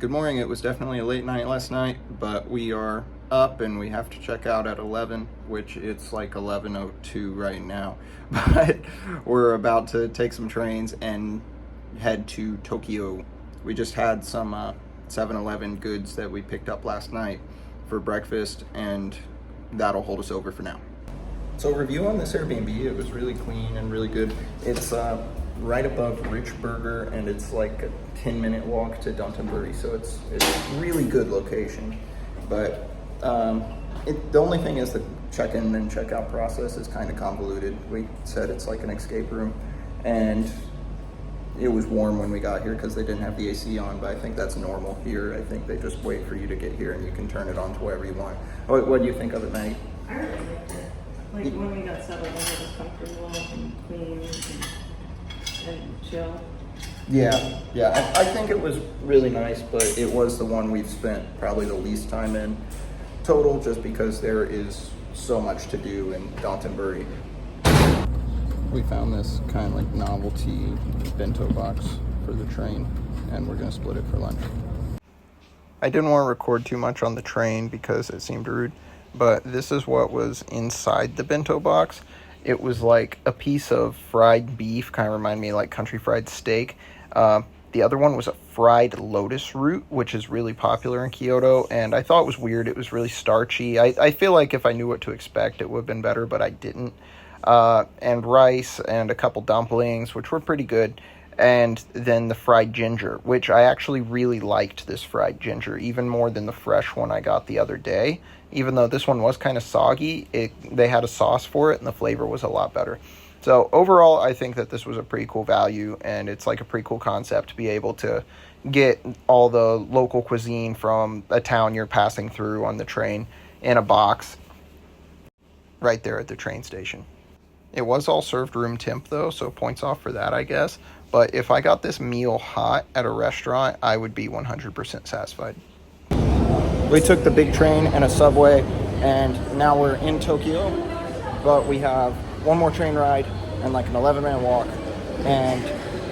Good morning. It was definitely a late night last night, but we are up and we have to check out at 11, which it's like 11:02 right now. But we're about to take some trains and head to Tokyo. We just had some 7-Eleven goods that we picked up last night for breakfast, and that'll hold us over for now. So review on this Airbnb, it was really clean and really good. It's right above Rich Burger, and it's like a 10-minute walk to Dotonbori, so it's a really good location. But the only thing is the check-in and check-out process is kind of convoluted. We said it's like an escape room, and it was warm when we got here because they didn't have the AC on, but I think that's normal here. I think they just wait for you to get here and you can turn it on to wherever you want. What do you think of it, Maggie? I really liked it. Like when we got settled in, it was comfortable and clean and chill. Yeah. I think it was really nice, but it was the one we've spent probably the least time in total, just because there is so much to do in Dotonbori. We found this kind of like novelty bento box for the train, and we're gonna split it for lunch. I didn't want to record too much on the train because it seemed rude, but this is what was inside the bento box. It was like a piece of fried beef, kind of reminded me of like country fried steak. The other one was a fried lotus root, which is really popular in Kyoto, and I thought it was weird. It was really starchy. I feel like if I knew what to expect, it would have been better, but I didn't. And rice and a couple dumplings, which were pretty good. And then the fried ginger, which I actually really liked this fried ginger, even more than the fresh one I got the other day. Even though this one was kind of soggy, they had a sauce for it and the flavor was a lot better. So overall, I think that this was a pretty cool value, and it's like a pretty cool concept to be able to get all the local cuisine from a town you're passing through on the train in a box right there at the train station. It was all served room temp though, so points off for that, I guess. But if I got this meal hot at a restaurant, I would be 100% satisfied. We took the big train and a subway, and now we're in Tokyo. But we have one more train ride and like an 11-minute walk, and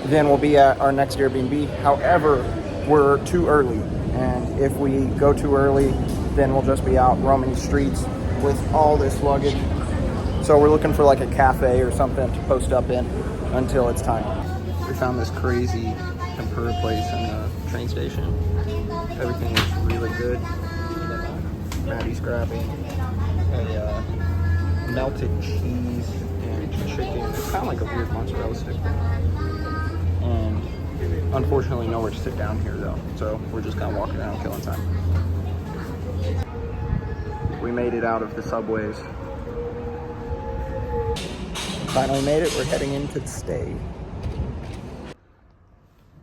then we'll be at our next Airbnb. However, we're too early, and if we go too early, then we'll just be out roaming the streets with all this luggage. So we're looking for like a cafe or something to post up in until it's time. We found this crazy tempura place in the train station. Everything looks really good. Maddie's grabbing a melted cheese and chicken. It's kind of like a weird mozzarella stick thing. And unfortunately nowhere to sit down here though. So we're just kind of walking around killing time. We made it out of the subways. Finally made it. We're heading into the stay.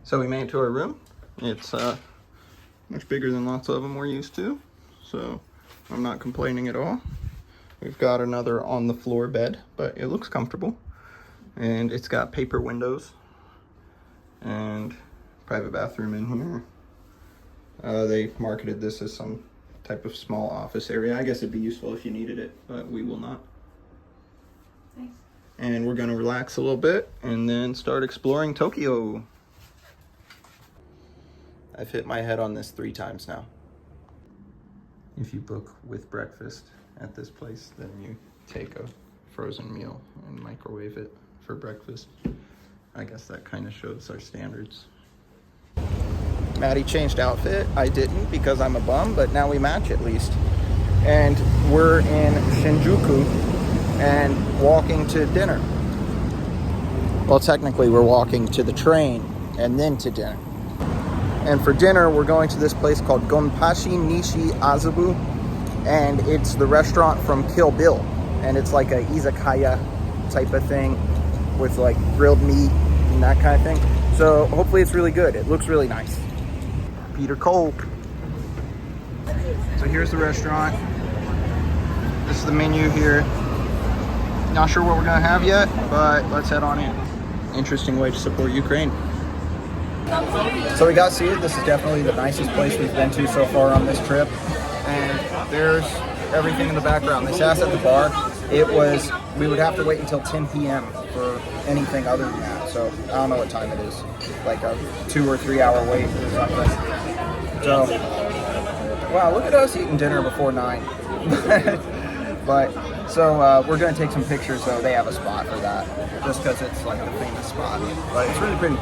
So we made it to our room. It's much bigger than lots of them we're used to, so I'm not complaining at all. We've got another on the floor bed, but it looks comfortable, and it's got paper windows and private bathroom in here. They marketed this as some type of small office area. I guess it'd be useful if you needed it, but we will not. Thanks. And we're gonna relax a little bit and then start exploring Tokyo. I've hit my head on this 3 times now. If you book with breakfast at this place, then you take a frozen meal and microwave it for breakfast. I guess that kind of shows our standards. Maddie changed outfit. I didn't because I'm a bum, but now we match at least. And we're in Shinjuku and walking to dinner. Well, technically we're walking to the train and then to dinner. And for dinner, we're going to this place called Gonpachi Nishi Azabu, and it's the restaurant from Kill Bill. And it's like a izakaya type of thing with like grilled meat and that kind of thing. So hopefully it's really good. It looks really nice. Peter Cole. So here's the restaurant. This is the menu here. Not sure what we're gonna have yet, but let's head on in. Interesting way to support Ukraine. So we got seated. This is definitely the nicest place we've been to so far on this trip. And there's everything in the background. They sat us at the bar. We would have to wait until 10 p.m. for anything other than that. So I don't know what time it is. Like a 2 or 3 hour wait or something. So, 7:30. wow, look at us eating dinner before 9. But, so we're going to take some pictures, so they have a spot for that. Just because it's like the famous spot. But it's really pretty.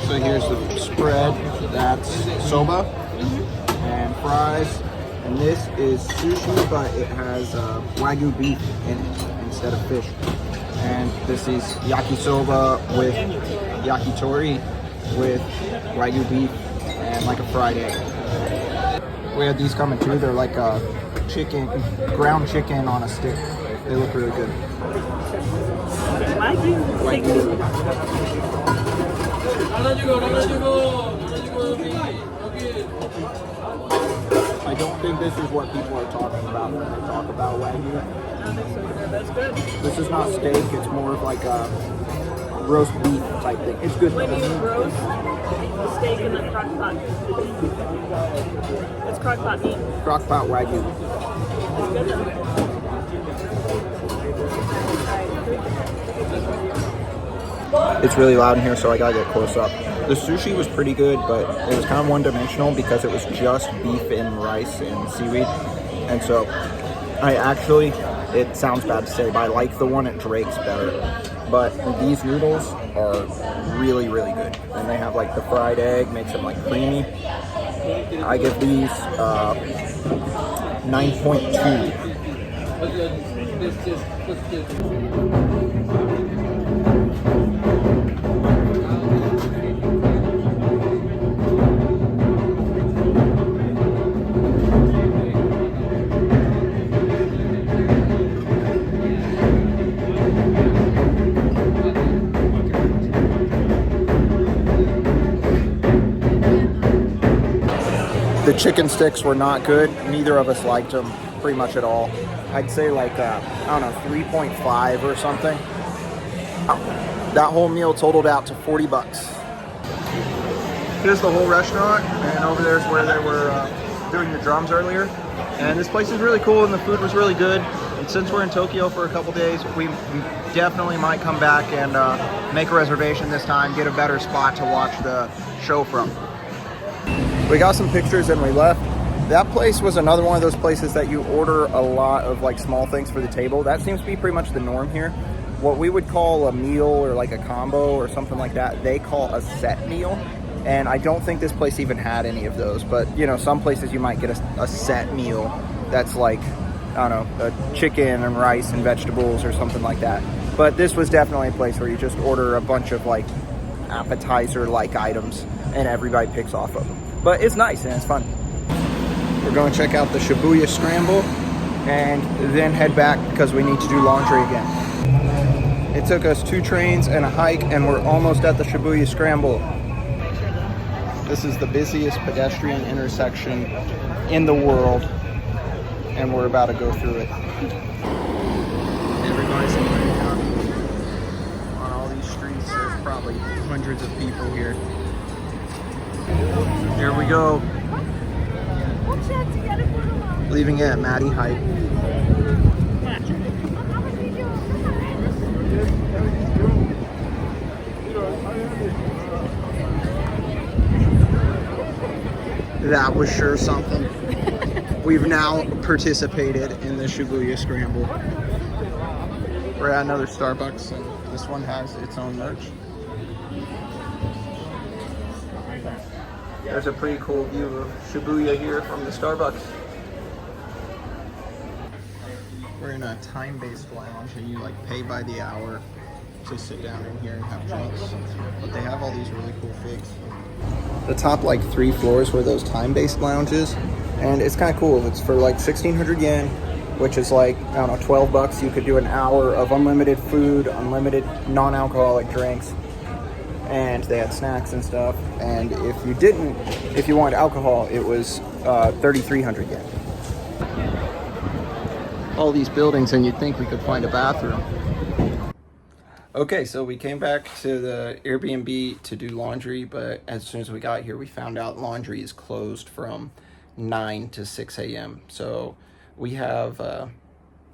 So here's the spread. That's soba and fries. And this is sushi, but it has Wagyu beef in it instead of fish. And this is yakisoba with yakitori with Wagyu beef and like a fried egg. We had these coming too. They're like a ground chicken on a stick. They look really good. I don't think this is what people are talking about when they talk about Wagyu. That's good. This is not steak, it's more of like a roast beef type thing. It's good. When you roast the steak in the crock pot. It's crock pot meat. Crock pot Wagyu. It's good though. It's really loud in here, so I gotta get close up. The sushi was pretty good, but it was kind of one-dimensional because it was just beef and rice and seaweed. And so I actually, it sounds bad to say, but I like the one at Drake's better. But these noodles are really, really good. And they have like the fried egg, makes them like creamy. I give these 9.2. The chicken sticks were not good. Neither of us liked them pretty much at all. I'd say like, I don't know, 3.5 or something. That whole meal totaled out to 40 bucks. Here's the whole restaurant, and over there's where they were doing the drums earlier. And this place is really cool, and the food was really good. And since we're in Tokyo for a couple days, we definitely might come back and make a reservation this time, get a better spot to watch the show from. We got some pictures and we left. That place was another one of those places that you order a lot of like small things for the table. That seems to be pretty much the norm here. What we would call a meal or like a combo or something like that, they call a set meal. And I don't think this place even had any of those. But you know, some places you might get a set meal that's like, I don't know, a chicken and rice and vegetables or something like that. But this was definitely a place where you just order a bunch of like appetizer-like items and everybody picks off of them. But it's nice and it's fun. We're going to check out the Shibuya Scramble and then head back because we need to do laundry again. It took us 2 trains and a hike and we're almost at the Shibuya Scramble. This is the busiest pedestrian intersection in the world and we're about to go through it. Everybody's moving out on all these streets. There's probably hundreds of people here. Here we go. Leaving it at Maddie Height. That was sure something. We've now participated in the Shibuya Scramble. We're at another Starbucks and this one has its own merch. There's a pretty cool view of Shibuya here from the Starbucks. We're in a time-based lounge and you like pay by the hour to sit down in here and have drinks. But they have all these really cool figs. The top like 3 floors were those time-based lounges and it's kind of cool. It's for like 1,600 yen, which is like, I don't know, 12 bucks. You could do an hour of unlimited food, unlimited non-alcoholic drinks. and they had snacks and stuff. And if you wanted alcohol, it was 3,300 yen. All these buildings, and you'd think we could find a bathroom. Okay, so we came back to the Airbnb to do laundry, but as soon as we got here, we found out laundry is closed from 9 to 6 a.m. So we have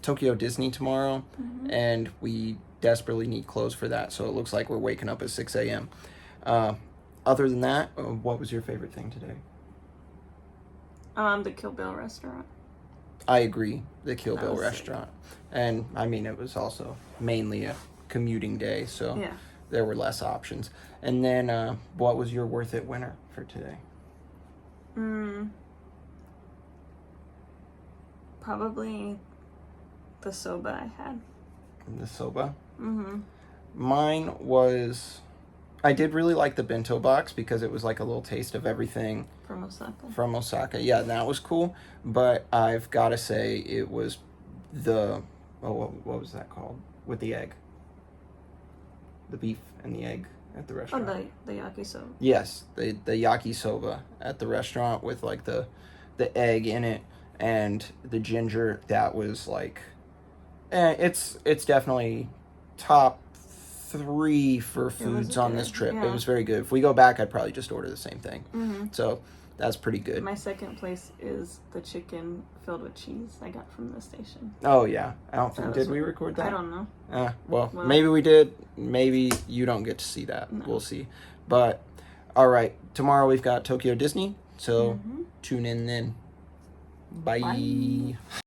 Tokyo Disney tomorrow, and we desperately need clothes for that. So it looks like we're waking up at 6 a.m. Other than that, what was your favorite thing today? The Kill Bill restaurant. I agree, the Kill That Bill was sick. restaurant. And I mean, it was also mainly a commuting day, so Yeah. there were less options. And then what was your worth it winner for today? Probably the soba I had. The soba? Mm-hmm. Mine was, I did really like the bento box because it was like a little taste of everything From Osaka. from Osaka. Yeah, that was cool. But I've got to say it was what was that called? With the egg. The beef and the egg at the Oh, restaurant. the yakisoba. Yes, the yakisoba at the restaurant with like the egg in it and the ginger. That was like, it's definitely top 3 for foods on this good, trip. yeah. It was very good. If we go back, I'd probably just order the same thing. Mm-hmm. So that's pretty good. My second place is the chicken filled with cheese I got from the station. Oh yeah, I don't think That was did we record that? I don't know. Well, Well- maybe we did. Maybe you don't get to see that. No. We'll see. But all right, tomorrow we've got Tokyo Disney, so Mhm. tune in then. Bye. Bye.